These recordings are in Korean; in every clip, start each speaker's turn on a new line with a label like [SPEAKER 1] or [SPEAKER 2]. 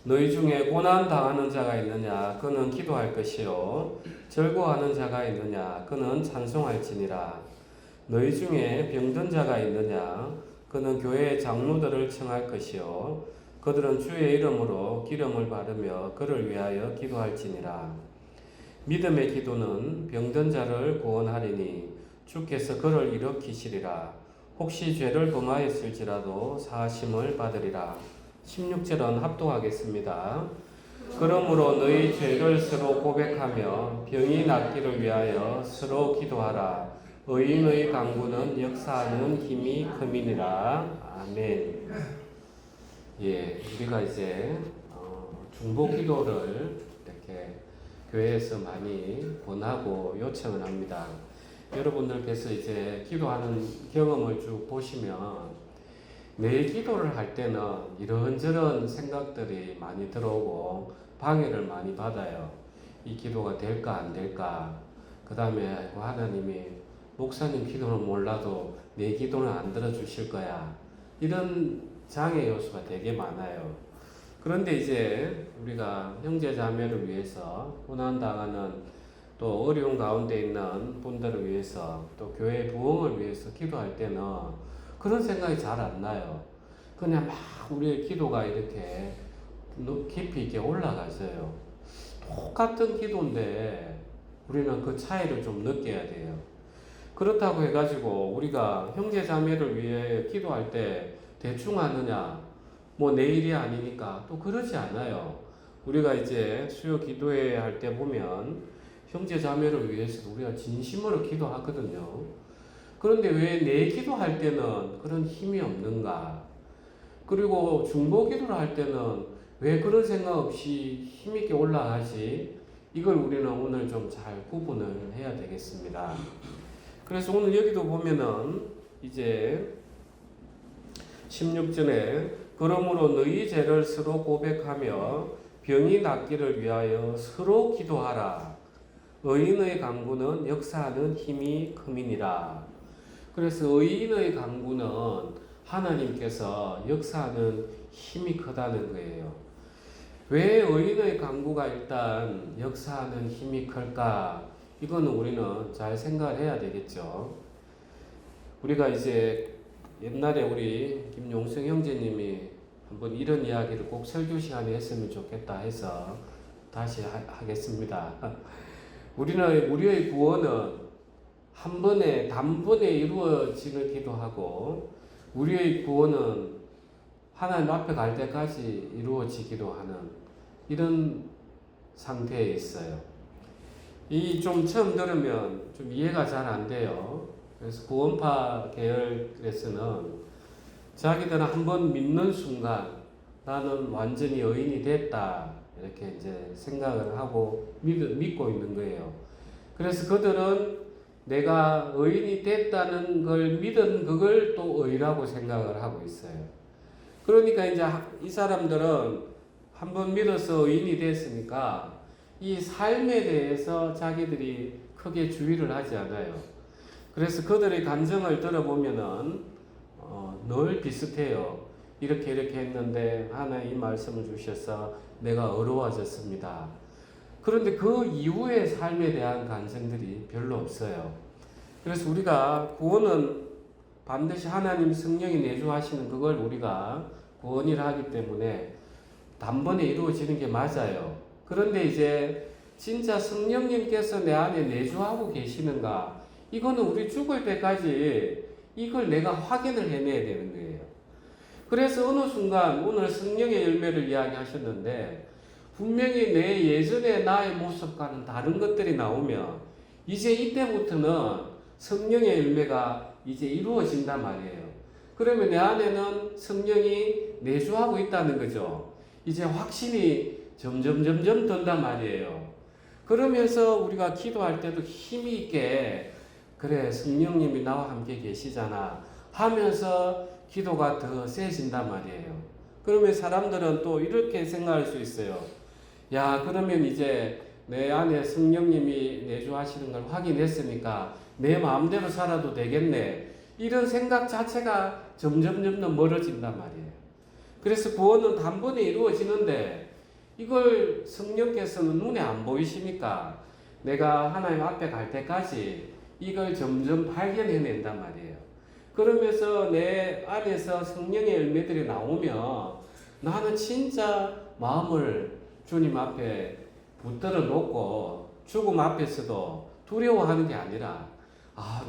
[SPEAKER 1] 너희 중에 고난 당하는 자가 있느냐 그는 기도할 것이요 절고하는 자가 있느냐 그는 찬송할지니라. 너희 중에 병든 자가 있느냐 그는 교회의 장로들을 청할 것이요 그들은 주의 이름으로 기름을 바르며 그를 위하여 기도할지니라. 믿음의 기도는 병든 자를 구원하리니 주께서 그를 일으키시리라. 혹시 죄를 범하였을지라도 사하심을 받으리라. 16절은 합독하겠습니다. 그러므로 너희 죄를 서로 고백하며 병이 낫기를 위하여 서로 기도하라. 의인의 강구는 역사하는 힘이 큼이니라. 아멘. 예, 우리가 이제 중보 기도를 이렇게 교회에서 많이 권하고 요청을 합니다. 여러분들께서 이제 기도하는 경험을 쭉 보시면 내 기도를 할 때는 이런저런 생각들이 많이 들어오고 방해를 많이 받아요. 이 기도가 될까 안 될까. 그 다음에 하나님이 목사님 기도는 몰라도 내 기도는 안 들어주실 거야. 이런 장애 요소가 되게 많아요. 그런데 이제 우리가 형제 자매를 위해서 고난당하는 또 어려운 가운데 있는 분들을 위해서 또 교회 부흥을 위해서 기도할 때는 그런 생각이 잘 안 나요. 그냥 막 우리의 기도가 이렇게 깊이 있게 올라가서요. 똑같은 기도인데 우리는 그 차이를 좀 느껴야 돼요. 그렇다고 해가지고 우리가 형제 자매를 위해 기도할 때 대충 하느냐, 뭐 내일이 아니니까 또 그러지 않아요. 우리가 이제 수요 기도회 할 때 보면 형제 자매를 위해서 우리가 진심으로 기도하거든요. 그런데 왜 내 기도할 때는 그런 힘이 없는가? 그리고 중보 기도를 할 때는 왜 그런 생각 없이 힘있게 올라가지? 이걸 우리는 오늘 좀 잘 구분을 해야 되겠습니다. 그래서 오늘 여기도 보면은 이제 16절에 그러므로 너희 죄를 서로 고백하며 병이 낫기를 위하여 서로 기도하라. 의인의 강구는 역사하는 힘이 큼이니라. 그래서 의인의 강구는 하나님께서 역사하는 힘이 크다는 거예요. 왜 의인의 강구가 일단 역사하는 힘이 클까? 이거는 우리는 잘 생각을 해야 되겠죠. 우리가 이제 옛날에 우리 김용승 형제님이 한번 이런 이야기를 꼭 설교 시간에 했으면 좋겠다 해서 다시 하겠습니다. 우리의 구원은 한 번에 단번에 이루어지기도 하고 우리의 구원은 하나님 앞에 갈 때까지 이루어지기도 하는 이런 상태에 있어요. 이 좀 처음 들으면 좀 이해가 잘 안 돼요. 그래서 구원파 계열에서는 자기들은 한번 믿는 순간 나는 완전히 의인이 됐다 이렇게 이제 생각을 하고 믿고 있는 거예요. 그래서 그들은 내가 의인이 됐다는 걸 믿은 그걸 또 의라고 생각을 하고 있어요. 그러니까 이제 이 사람들은 한번 믿어서 의인이 됐으니까 이 삶에 대해서 자기들이 크게 주의를 하지 않아요. 그래서 그들의 감정을 들어보면은 늘 비슷해요. 이렇게 했는데 하나님 말씀을 주셔서 내가 어려워졌습니다. 그런데 그 이후의 삶에 대한 감정들이 별로 없어요. 그래서 우리가 구원은 반드시 하나님 성령이 내주하시는 그걸 우리가 구원이라 하기 때문에 단번에 이루어지는 게 맞아요. 그런데 이제 진짜 성령님께서 내 안에 내주하고 계시는가? 이거는 우리 죽을 때까지 이걸 내가 확인을 해내야 되는 거예요. 그래서 어느 순간 오늘 성령의 열매를 이야기하셨는데 분명히 내 예전의 나의 모습과는 다른 것들이 나오면 이제 이때부터는 성령의 열매가 이제 이루어진단 말이에요. 그러면 내 안에는 성령이 내주하고 있다는 거죠. 이제 확신이 점점 든단 말이에요. 그러면서 우리가 기도할 때도 힘이 있게 그래 성령님이 나와 함께 계시잖아 하면서 기도가 더 세진단 말이에요. 그러면 사람들은 또 이렇게 생각할 수 있어요. 야, 그러면 이제 내 안에 성령님이 내주하시는 걸 확인했으니까 내 마음대로 살아도 되겠네. 이런 생각 자체가 점점 멀어진단 말이에요. 그래서 구원은 단번에 이루어지는데 이걸 성령께서는 눈에 안 보이시니까 내가 하나님 앞에 갈 때까지 이걸 점점 발견해낸단 말이에요. 그러면서 내 안에서 성령의 열매들이 나오면 나는 진짜 마음을 주님 앞에 붙들어 놓고 죽음 앞에서도 두려워하는 게 아니라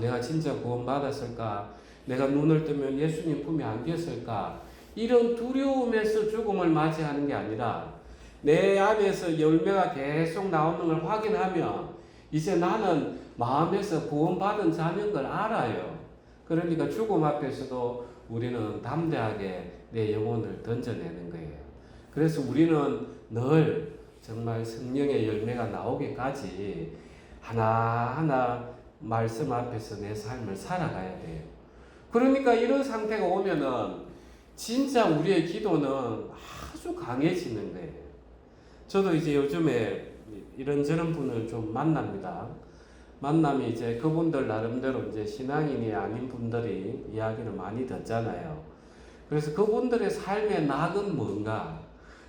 [SPEAKER 1] 내가 진짜 구원받았을까? 내가 눈을 뜨면 예수님 품에 안겼을까? 이런 두려움에서 죽음을 맞이하는 게 아니라 내 안에서 열매가 계속 나오는 걸 확인하면 이제 나는 마음에서 구원받은 자인 걸 알아요. 그러니까 죽음 앞에서도 우리는 담대하게 내 영혼을 던져내는 거예요. 그래서 우리는 늘 정말 성령의 열매가 나오기까지 하나하나 말씀 앞에서 내 삶을 살아가야 돼요. 그러니까 이런 상태가 오면은 진짜 우리의 기도는 아주 강해지는 거예요. 저도 이제 요즘에 이런저런 분을 좀 만납니다. 만남이 이제 그분들 나름대로 이제 신앙인이 아닌 분들이 이야기를 많이 듣잖아요. 그래서 그분들의 삶의 낙은 뭔가,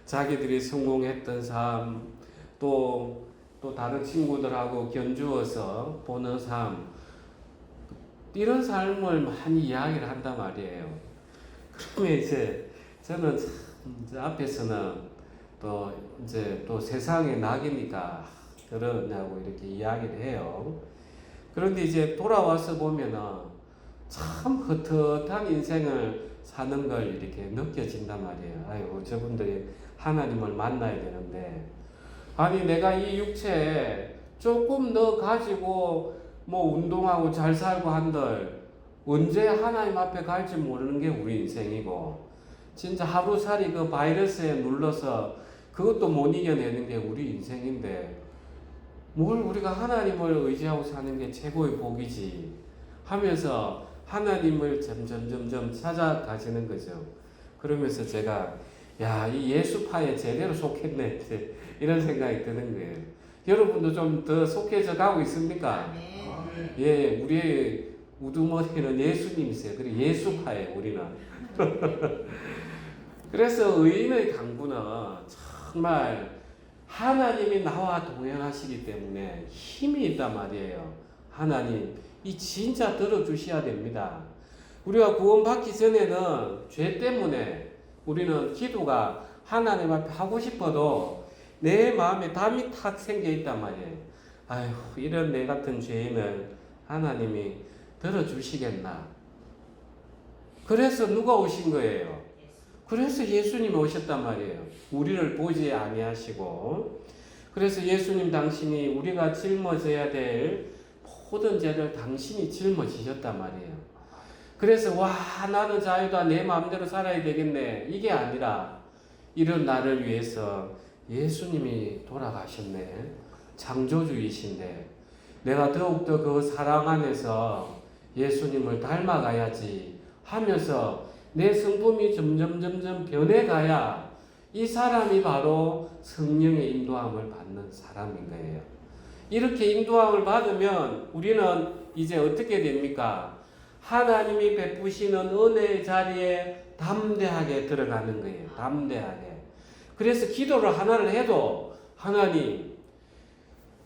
[SPEAKER 1] 자기들이 성공했던 삶, 또 다른 친구들하고 견주어서 보는 삶, 이런 삶을 많이 이야기를 한단 말이에요. 그러면 이제 저는 이제 앞에서는 또 세상의 낙이니까 그러냐고 이렇게 이야기를 해요. 그런데 이제 돌아와서 보면은 참 헛헛한 인생을 사는 걸 이렇게 느껴진단 말이에요. 아이고, 저분들이 하나님을 만나야 되는데, 아니, 내가 이 육체에 조금 더 가지고 뭐 운동하고 잘 살고 한들 언제 하나님 앞에 갈지 모르는 게 우리 인생이고, 진짜 하루살이 그 바이러스에 눌러서 그것도 못 이겨내는 게 우리 인생인데 뭘 우리가 하나님을 의지하고 사는 게 최고의 복이지 하면서 하나님을 점점 찾아가시는 거죠. 그러면서 제가 이 예수파에 제대로 속했네 이런 생각이 드는 거예요. 여러분도 좀 더 속해져 가고 있습니까? 예, 우리의 우두머리는 예수님이세요. 그리고 예수파에 우리는. 그래서 의인의 강구는 정말 하나님이 나와 동행하시기 때문에 힘이 있단 말이에요. 하나님, 이 진짜 들어주셔야 됩니다. 우리가 구원받기 전에는 죄 때문에 우리는 기도가 하나님 앞에 하고 싶어도 내 마음에 담이 탁 생겨 있단 말이에요. 아휴, 이런 내 같은 죄인을 하나님이 들어주시겠나? 그래서 누가 오신 거예요? 그래서 예수님이 오셨단 말이에요. 우리를 보지 아니하시고. 그래서 예수님 당신이 우리가 짊어져야 될 모든 죄를 당신이 짊어지셨단 말이에요. 그래서 나는 자유다, 내 마음대로 살아야 되겠네, 이게 아니라 이런 나를 위해서 예수님이 돌아가셨네. 창조주이신데 내가 더욱더 그 사랑 안에서 예수님을 닮아가야지 하면서 내 성품이 점점 변해가야 이 사람이 바로 성령의 인도함을 받는 사람인 거예요. 이렇게 인도함을 받으면 우리는 이제 어떻게 됩니까? 하나님이 베푸시는 은혜의 자리에 담대하게 들어가는 거예요. 담대하게. 그래서 기도를 하나를 해도 하나님,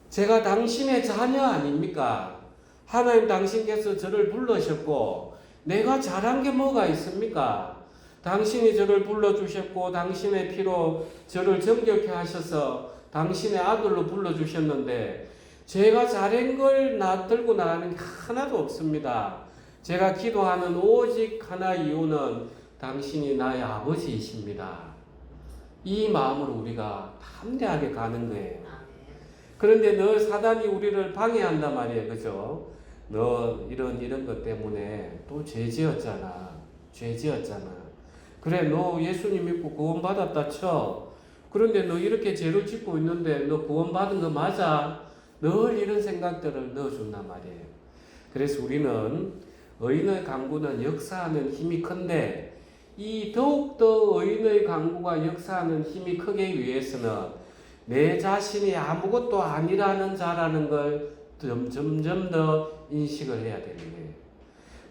[SPEAKER 1] 제가 당신의 자녀 아닙니까? 하나님, 당신께서 저를 불러셨고 내가 잘한 게 뭐가 있습니까? 당신이 저를 불러주셨고 당신의 피로 저를 정결케 하셔서 당신의 아들로 불러주셨는데 제가 잘한 걸 들고 나가는 게 하나도 없습니다. 제가 기도하는 오직 하나 이유는 당신이 나의 아버지이십니다. 이 마음으로 우리가 담대하게 가는 거예요. 그런데 늘 사단이 우리를 방해한단 말이에요. 그죠? 너 이런 것 때문에 또 죄 지었잖아. 그래, 너 예수님 믿고 구원받았다 쳐. 그런데 너 이렇게 죄를 짓고 있는데 너 구원받은 거 맞아? 늘 이런 생각들을 넣어준단 말이에요. 그래서 우리는 의인의 강구는 역사하는 힘이 큰데 이 더욱더 의인의 강구가 역사하는 힘이 크기 위해서는 내 자신이 아무것도 아니라는 자라는 걸 점점 더 인식을 해야 되는 거예요.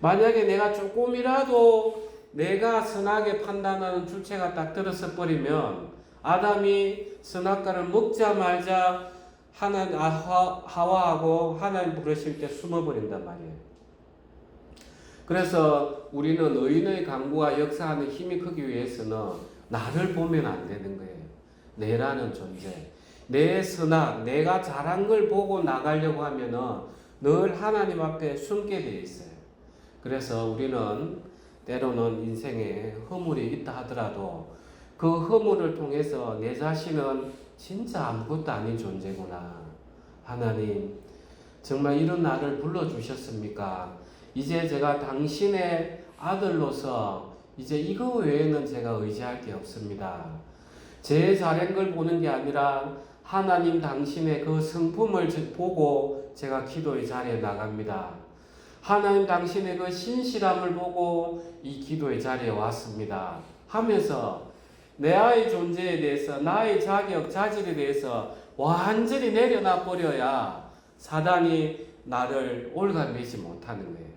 [SPEAKER 1] 만약에 내가 조금이라도 내가 선하게 판단하는 주체가 딱 들어서 버리면 아담이 선악과를 먹자마자 하와하고 하나님 부르실 때 숨어버린단 말이에요. 그래서 우리는 의인의 강구가 역사하는 힘이 크기 위해서는 나를 보면 안 되는 거예요. 내라는 존재. 내 선악, 내가 잘한 걸 보고 나가려고 하면은 늘 하나님 앞에 숨게 돼 있어요. 그래서 우리는 때로는 인생에 허물이 있다 하더라도 그 허물을 통해서 내 자신은 진짜 아무것도 아닌 존재구나. 하나님, 정말 이런 나를 불러주셨습니까? 이제 제가 당신의 아들로서 이제 이거 외에는 제가 의지할 게 없습니다. 제 잘한 걸 보는 게 아니라 하나님 당신의 그 성품을 보고 제가 기도의 자리에 나갑니다. 하나님 당신의 그 신실함을 보고 이 기도의 자리에 왔습니다. 하면서 내 아이 존재에 대해서 나의 자격, 자질에 대해서 완전히 내려놔 버려야 사단이 나를 올가매지 못하는 거예요.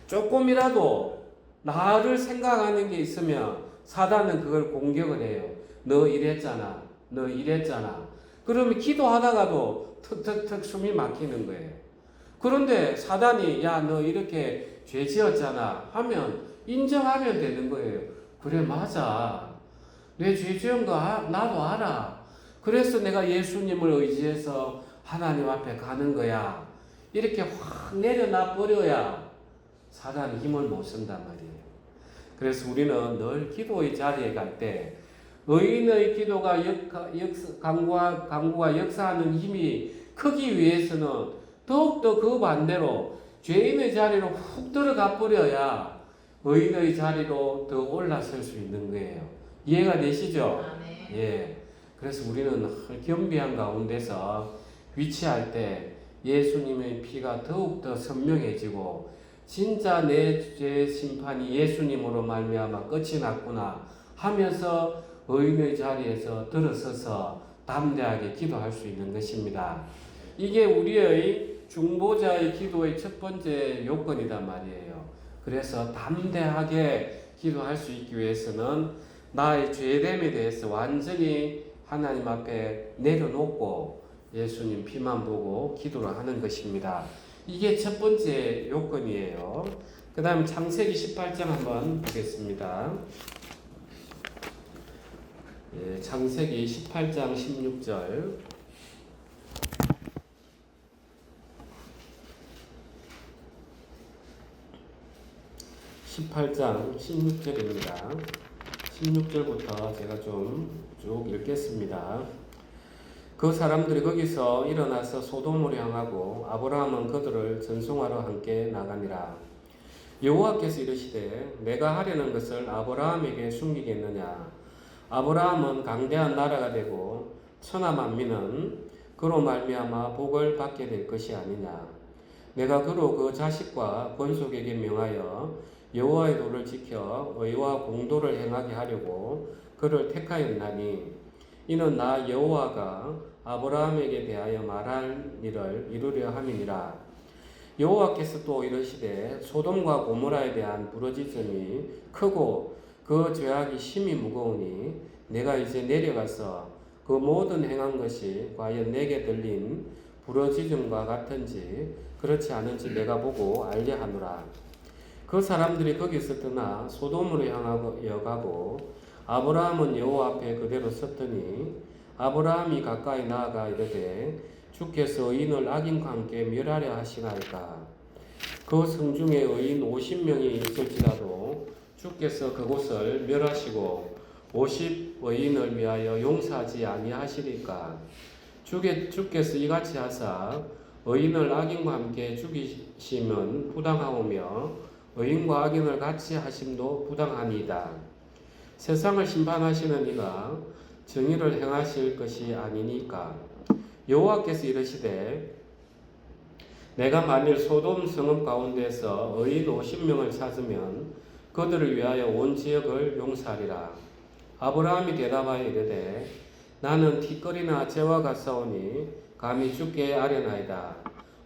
[SPEAKER 1] 조금이라도 나를 생각하는 게 있으면 사단은 그걸 공격을 해요. 너 이랬잖아. 너 이랬잖아. 그러면 기도하다가도 턱턱턱 숨이 막히는 거예요. 그런데 사단이 야, 너 이렇게 죄 지었잖아 하면 인정하면 되는 거예요. 그래, 맞아. 내 죄 지은 거 나도 알아. 그래서 내가 예수님을 의지해서 하나님 앞에 가는 거야. 이렇게 확 내려놔 버려야 사단이 힘을 못 쓴단 말이에요. 그래서 우리는 늘 기도의 자리에 갈 때 의인의 기도가 강구가 역사하는 힘이 크기 위해서는 더욱더 그 반대로 죄인의 자리로 훅 들어가 버려야 의인의 자리로 더 올라설 수 있는 거예요. 이해가 되시죠?
[SPEAKER 2] 네.
[SPEAKER 1] 예. 그래서 우리는 겸비한 가운데서 위치할 때 예수님의 피가 더욱더 선명해지고 진짜 내 죄 심판이 예수님으로 말미암아 끝이 났구나 하면서 의인의 자리에서 들어서서 담대하게 기도할 수 있는 것입니다. 이게 우리의 중보자의 기도의 첫 번째 요건이란 말이에요. 그래서 담대하게 기도할 수 있기 위해서는 나의 죄됨에 대해서 완전히 하나님 앞에 내려놓고 예수님 피만 보고 기도를 하는 것입니다. 이게 첫 번째 요건이에요. 그 다음 창세기 18장 한번 보겠습니다. 예, 창세기 18장 16절 18장 16절입니다. 16절부터 제가 좀 쭉 읽겠습니다. 그 사람들이 거기서 일어나서 소돔으로 향하고 아브라함은 그들을 전송하러 함께 나가니라. 여호와께서 이르시되 내가 하려는 것을 아브라함에게 숨기겠느냐. 아브라함은 강대한 나라가 되고 천하 만민은 그로 말미암아 복을 받게 될 것이 아니냐. 내가 그로 그 자식과 권속에게 명하여 여호와의 도를 지켜 의와 공도를 행하게 하려고 그를 택하였나니 이는 나 여호와가 아브라함에게 대하여 말할 일을 이루려 함이니라. 여호와께서 또 이르시되 소돔과 고모라에 대한 부르짖음이 크고 그 죄악이 심히 무거우니 내가 이제 내려가서 그 모든 행한 것이 과연 내게 들린 부르짖음과 같은지 그렇지 않은지 내가 보고 알려 하노라. 그 사람들이 거기서 떠나 소돔으로 향하여 가고 아브라함은 여호와 앞에 그대로 섰더니 아브라함이 가까이 나아가 이르되 주께서 의인을 악인과 함께 멸하려 하시나이까. 그 성중에 의인 50명이 있을지라도 주께서 그곳을 멸하시고 50의인을 위하여 용서하지 아니하시리까. 주께서 이같이 하사 의인을 악인과 함께 죽이심은 부당하오며 의인과 악인을 같이 하심도 부당하니이다. 세상을 심판하시는 이가 정의를 행하실 것이 아니니까. 여호와께서 이르시되 내가 만일 소돔 성읍 가운데서 의인 50명을 찾으면 그들을 위하여 온 지역을 용서하리라. 아브라함이 대답하여 이르되 나는 티끌이나 재와 같사오니 감히 주께 아뢰나이다.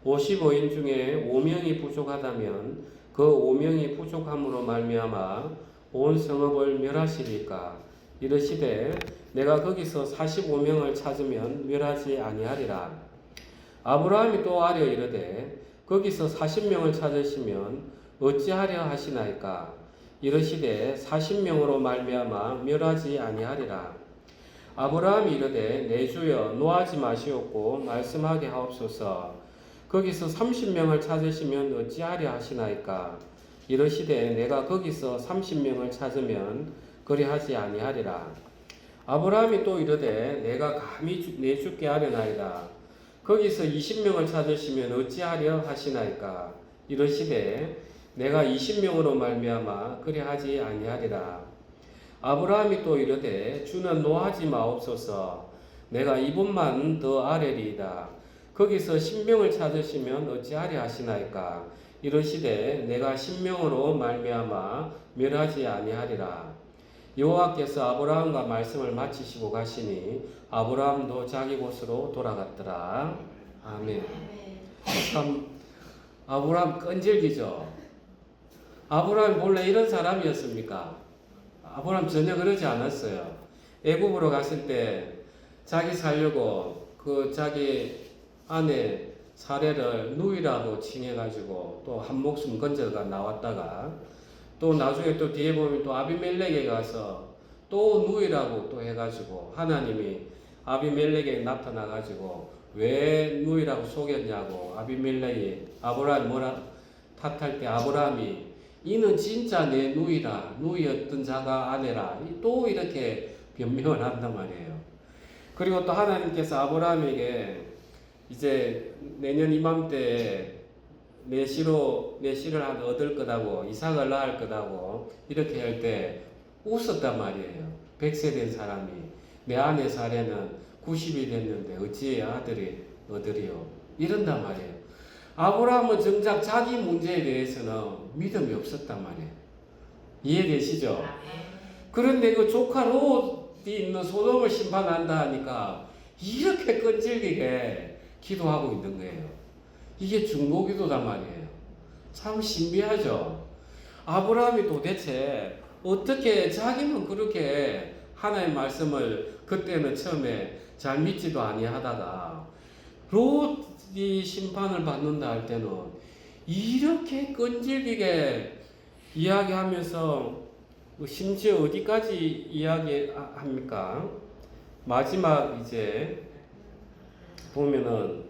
[SPEAKER 1] 55인 중에 5명이 부족하다면 그 5명이 부족함으로 말미암아 온 성읍을 멸하시리까. 이르시되 내가 거기서 45명을 찾으면 멸하지 아니하리라. 아브라함이 또 아뢰어 이르되 거기서 40명을 찾으시면 어찌하려 하시나이까. 이르시되 40명으로 말미암아 멸하지 아니하리라. 아브라함이 이르되 내 주여 노하지 마시옵고 말씀하게 하옵소서. 거기서 30명을 찾으시면 어찌하려 하시나이까. 이르시되 내가 거기서 30명을 찾으면 그리하지 아니하리라. 아브라함이 또 이르되 내가 감히 내 주께 아뢰나이다. 거기서 20명을 찾으시면 어찌하려 하시나이까. 이르시되 내가 20명으로 말미암아 그리하지 아니하리라. 아브라함이 또 이르되 주는 노하지 마옵소서. 내가 이분만 더 아뢰리이다. 거기서 10명을 찾으시면 어찌하려 하시나이까. 이르시되 내가 10명으로 말미암아 멸하지 아니하리라. 여호와께서 아브라함과 말씀을 마치시고 가시니 아브라함도 자기 곳으로 돌아갔더라. 아멘. 참 아브라함 끈질기죠. 아브라함이 원래 이런 사람이었습니까? 아브라함 전혀 그러지 않았어요. 애굽으로 갔을 때 자기 살려고 그 자기 아내 사례를 누이라고 칭해가지고 또 한 목숨 건져가 나왔다가 또 나중에 또 뒤에 보면 또 아비멜렉에 가서 또 누이라고 또 해가지고 하나님이 아비멜렉에 나타나가지고 왜 누이라고 속였냐고 아비멜렉이 아브라함 뭐라 탓할 때 아브라함이 이는 진짜 내 누이라 누이였던 자가 아내라 또 이렇게 변명을 한단 말이에요. 그리고 또 하나님께서 아브라함에게 이제 내년 이맘때에 내 씨를 얻을 거다고 이삭을 낳을 거다고 이렇게 할 때 웃었단 말이에요. 100세 된 사람이 내 아내 사례는 90이 됐는데 어찌 아들이 얻으리요 이런단 말이에요. 아브라함은 정작 자기 문제에 대해서는 믿음이 없었단 말이에요. 이해되시죠? 그런데 그 조카 롯이 있는 소돔을 심판한다 하니까 이렇게 끈질기게 기도하고 있는 거예요. 이게 중보기도단 말이에요. 참 신비하죠. 아브라함이 도대체 어떻게 자기는 그렇게 하나님의 말씀을 그때는 처음에 잘 믿지도 아니하다가 롯이 심판을 받는다 할 때는 이렇게 끈질기게 이야기하면서 심지어 어디까지 이야기합니까? 마지막 이제 보면은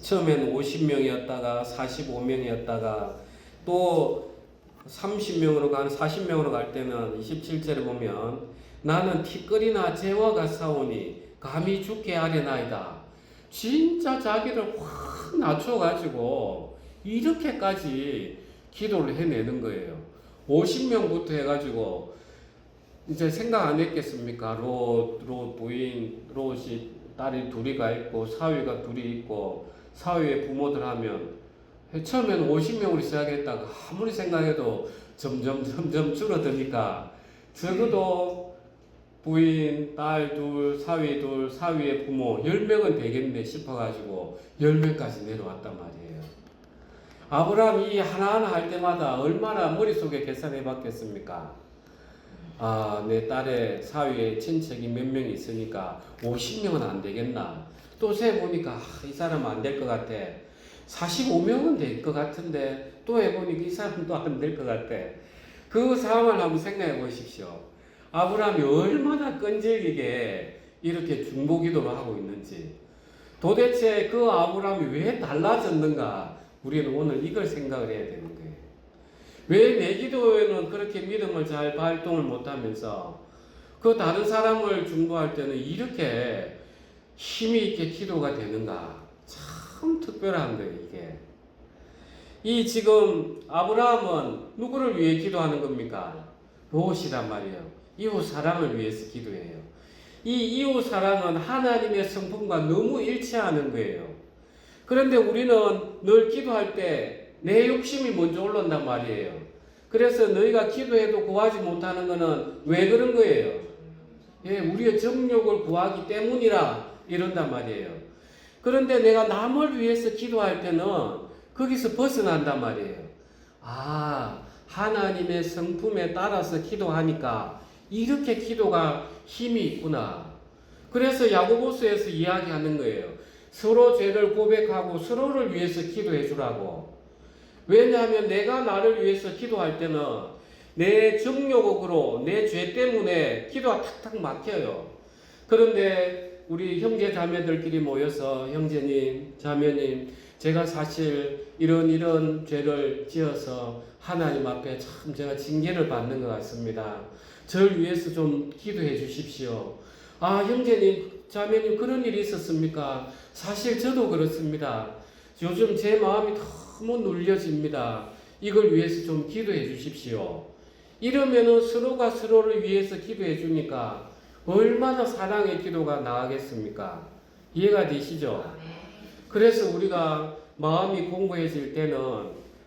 [SPEAKER 1] 처음에는 50명이었다가 45명이었다가 또 30명으로 가는 40명으로 갈 때는 27절에 보면 나는 티끌이나 재와 같사오니 감히 죽게 하려나이다. 진짜 자기를 확 낮춰가지고 이렇게까지 기도를 해내는 거예요. 50명부터 해가지고 이제 생각 안 했겠습니까? 롯 부인, 롯이 딸이 둘이가 있고 사위가 둘이 있고 사위의 부모들 하면 처음에는 50명으로 시작했다가 아무리 생각해도 점점 줄어드니까 적어도 부인, 딸 둘, 사위 둘, 사위의 부모 10명은 되겠네 싶어가지고 10명까지 내려왔단 말이에요. 아브라함이 하나하나 할 때마다 얼마나 머릿속에 계산해 봤겠습니까? 아, 내 딸의 사위의 친척이 몇 명 있으니까 50명은 안 되겠나. 또 세보니까 이 사람은 안 될 것 같아. 45명은 될 것 같은데 또 해보니까 이 사람도 안 될 것 같아. 그 상황을 한번 생각해 보십시오. 아브라함이 얼마나 끈질기게 이렇게 중보기도를 하고 있는지. 도대체 그 아브라함이 왜 달라졌는가? 우리는 오늘 이걸 생각을 해야 되는 거예요. 왜 내 기도에는 그렇게 믿음을 잘 발동을 못하면서 그 다른 사람을 중보할 때는 이렇게 힘이 있게 기도가 되는가? 참 특별한 거예요, 이게. 이 지금 아브라함은 누구를 위해 기도하는 겁니까? 롯이란 말이에요. 이웃 사랑을 위해서 기도해요. 이 이웃 사랑은 하나님의 성품과 너무 일치하는 거예요. 그런데 우리는 늘 기도할 때 내 욕심이 먼저 올라온단 말이에요. 그래서 너희가 기도해도 구하지 못하는 것은 왜 그런 거예요? 예, 우리의 정욕을 구하기 때문이라 이런단 말이에요. 그런데 내가 남을 위해서 기도할 때는 거기서 벗어난단 말이에요. 하나님의 성품에 따라서 기도하니까 이렇게 기도가 힘이 있구나. 그래서 야고보서에서 이야기하는 거예요. 서로 죄를 고백하고 서로를 위해서 기도해 주라고. 왜냐하면 내가 나를 위해서 기도할 때는 내 정욕으로 내 죄 때문에 기도가 탁탁 막혀요. 그런데 우리 형제 자매들끼리 모여서 형제님, 자매님, 제가 사실 이런 죄를 지어서 하나님 앞에 참 제가 징계를 받는 것 같습니다. 저를 위해서 좀 기도해 주십시오. 형제님, 자매님 그런 일이 있었습니까? 사실 저도 그렇습니다. 요즘 제 마음이 너무 눌려집니다. 이걸 위해서 좀 기도해 주십시오. 이러면은 서로가 서로를 위해서 기도해 주니까 얼마나 사랑의 기도가 나가겠습니까? 이해가 되시죠? 그래서 우리가 마음이 공고해질 때는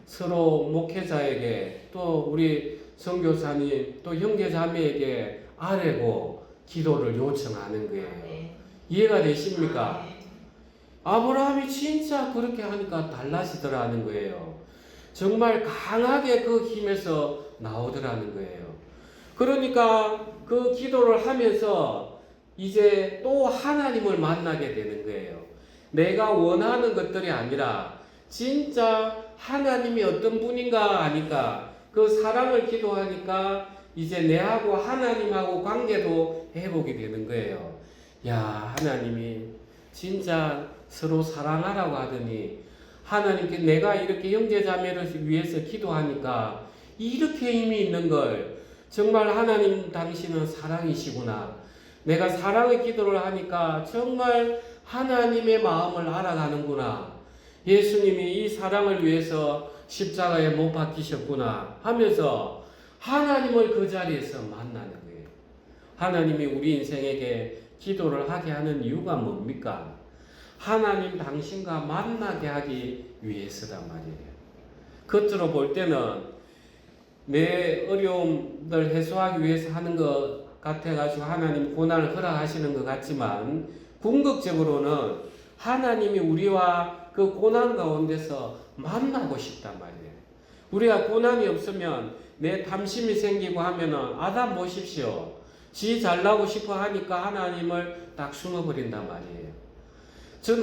[SPEAKER 1] 서로 목회자에게 또 우리 선교사님 또 형제자매에게 아뢰고 기도를 요청하는 거예요. 이해가 되십니까? 아브라함이 진짜 그렇게 하니까 달라지더라는 거예요. 정말 강하게 그 힘에서 나오더라는 거예요. 그러니까 그 기도를 하면서 이제 또 하나님을 만나게 되는 거예요. 내가 원하는 것들이 아니라 진짜 하나님이 어떤 분인가 아니까 그 사랑을 기도하니까 이제 내하고 하나님하고 관계도 회복이 되는 거예요. 야, 하나님이 진짜 서로 사랑하라고 하더니 하나님께 내가 이렇게 형제자매를 위해서 기도하니까 이렇게 힘이 있는 걸 정말 하나님 당신은 사랑이시구나. 내가 사랑의 기도를 하니까 정말 하나님의 마음을 알아가는구나. 예수님이 이 사랑을 위해서 십자가에 못 박히셨구나 하면서 하나님을 그 자리에서 만나는 거예요. 하나님이 우리 인생에게 기도를 하게 하는 이유가 뭡니까? 하나님 당신과 만나게 하기 위해서란 말이에요. 겉으로 볼 때는 내 어려움을 해소하기 위해서 하는 것 같아가지고 하나님 고난을 허락하시는 것 같지만 궁극적으로는 하나님이 우리와 그 고난 가운데서 만나고 싶단 말이에요. 우리가 고난이 없으면 내 탐심이 생기고 하면은 아담 보십시오. 지 잘나고 싶어 하니까 하나님을 딱 숨어버린단 말이에요.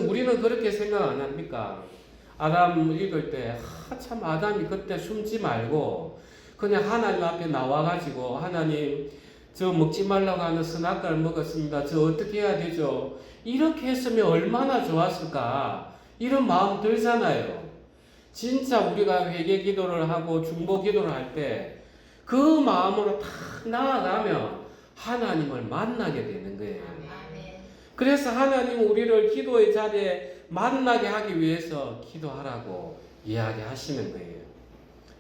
[SPEAKER 1] 우리는 그렇게 생각 안 합니까? 아담 읽을 때, 참 아담이 그때 숨지 말고, 그냥 하나님 앞에 나와가지고, 하나님, 저 먹지 말라고 하는 선악과를 먹었습니다. 저 어떻게 해야 되죠? 이렇게 했으면 얼마나 좋았을까? 이런 마음 들잖아요. 진짜 우리가 회개 기도를 하고 중보 기도를 할 때, 그 마음으로 딱 나아가면 하나님을 만나게 되는 거예요. 그래서 하나님은 우리를 기도의 자리에 만나게 하기 위해서 기도하라고 이야기하시는 거예요.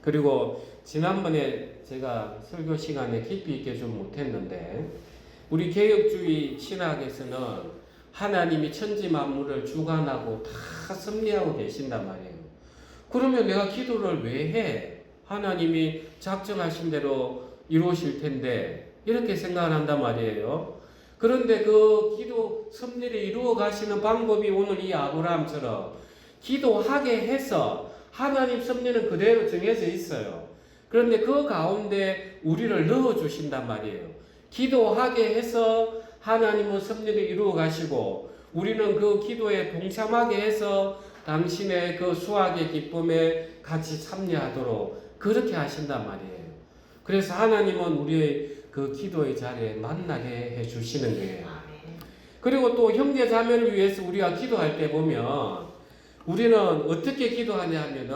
[SPEAKER 1] 그리고 지난번에 제가 설교 시간에 깊이 있게 좀 못했는데 우리 개혁주의 신학에서는 하나님이 천지 만물을 주관하고 다 섭리하고 계신단 말이에요. 그러면 내가 기도를 왜 해? 하나님이 작정하신 대로 이루실 텐데 이렇게 생각을 한단 말이에요. 그런데 그 기도 섭리를 이루어 가시는 방법이 오늘 이 아브라함처럼 기도하게 해서 하나님 섭리는 그대로 정해져 있어요. 그런데 그 가운데 우리를 넣어 주신단 말이에요. 기도하게 해서 하나님은 섭리를 이루어 가시고 우리는 그 기도에 동참하게 해서 당신의 그 수학의 기쁨에 같이 참여하도록 그렇게 하신단 말이에요. 그래서 하나님은 우리의 그 기도의 자리에 만나게 해 주시는 거예요. 그리고 또 형제 자매를 위해서 우리가 기도할 때 보면 우리는 어떻게 기도하냐 하면은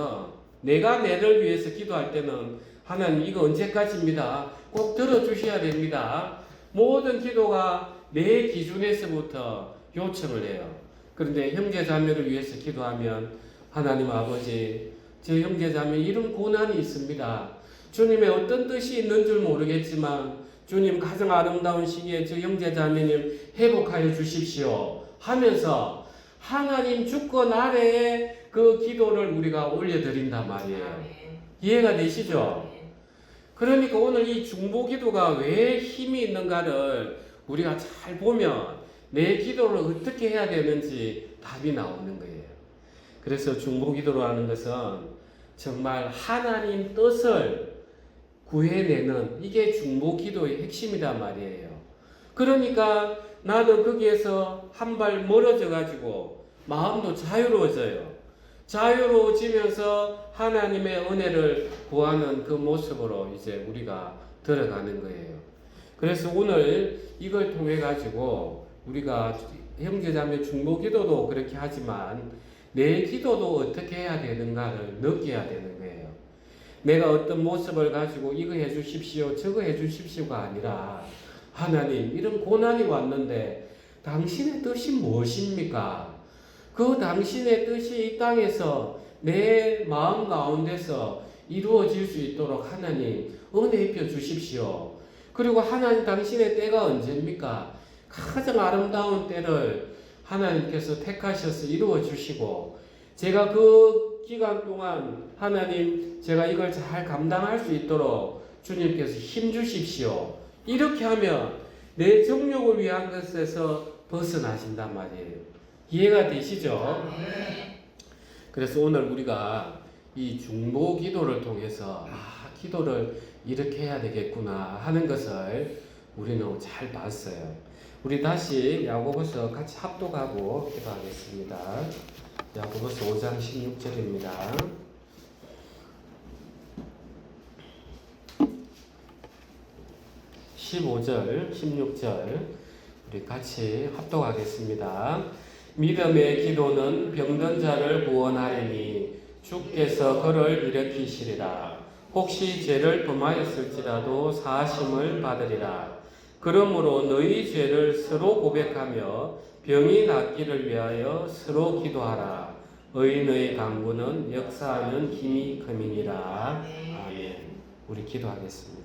[SPEAKER 1] 내가 내를 위해서 기도할 때는 하나님 이거 언제까지입니다. 꼭 들어주셔야 됩니다. 모든 기도가 내 기준에서부터 요청을 해요. 그런데 형제 자매를 위해서 기도하면 하나님 아버지 제 형제 자매 이런 고난이 있습니다. 주님의 어떤 뜻이 있는 줄 모르겠지만 주님 가장 아름다운 시기에 저 형제 자매님 회복하여 주십시오 하면서 하나님 주권 아래에 그 기도를 우리가 올려드린단 말이에요. 이해가 되시죠? 그러니까 오늘 이 중보 기도가 왜 힘이 있는가를 우리가 잘 보면 내 기도를 어떻게 해야 되는지 답이 나오는 거예요. 그래서 중보 기도로 하는 것은 정말 하나님 뜻을 구해내는 이게 중보 기도의 핵심이란 말이에요. 그러니까 나는 거기에서 한 발 멀어져 가지고 마음도 자유로워져요. 자유로워지면서 하나님의 은혜를 구하는 그 모습으로 이제 우리가 들어가는 거예요. 그래서 오늘 이걸 통해 가지고 우리가 형제자매 중보 기도도 그렇게 하지만 내 기도도 어떻게 해야 되는가를 느껴야 되는 거예요. 내가 어떤 모습을 가지고 이거 해주십시오, 저거 해주십시오가 아니라 하나님 이런 고난이 왔는데 당신의 뜻이 무엇입니까? 그 당신의 뜻이 이 땅에서 내 마음 가운데서 이루어질 수 있도록 하나님 은혜 입혀 주십시오. 그리고 하나님 당신의 때가 언제입니까? 가장 아름다운 때를 하나님께서 택하셔서 이루어 주시고 제가 그 기간 동안 하나님 제가 이걸 잘 감당할 수 있도록 주님께서 힘 주십시오. 이렇게 하면 내 정욕을 위한 것에서 벗어나신단 말이에요. 이해가 되시죠? 그래서 오늘 우리가 이 중보 기도를 통해서 기도를 이렇게 해야 되겠구나 하는 것을 우리는 잘 봤어요. 우리 다시 야고보서 같이 합독하고 기도하겠습니다. 야고보서 5장 16절입니다. 15절, 16절 우리 같이 합독하겠습니다. 믿음의 기도는 병든 자를 구원하리니 주께서 그를 일으키시리라. 혹시 죄를 범하였을지라도 사하심을 받으리라. 그러므로 너희 죄를 서로 고백하며 병이 낫기를 위하여 서로 기도하라. 의인의 강구는 역사하는 힘이 큼이니라. 아멘. 우리 기도하겠습니다.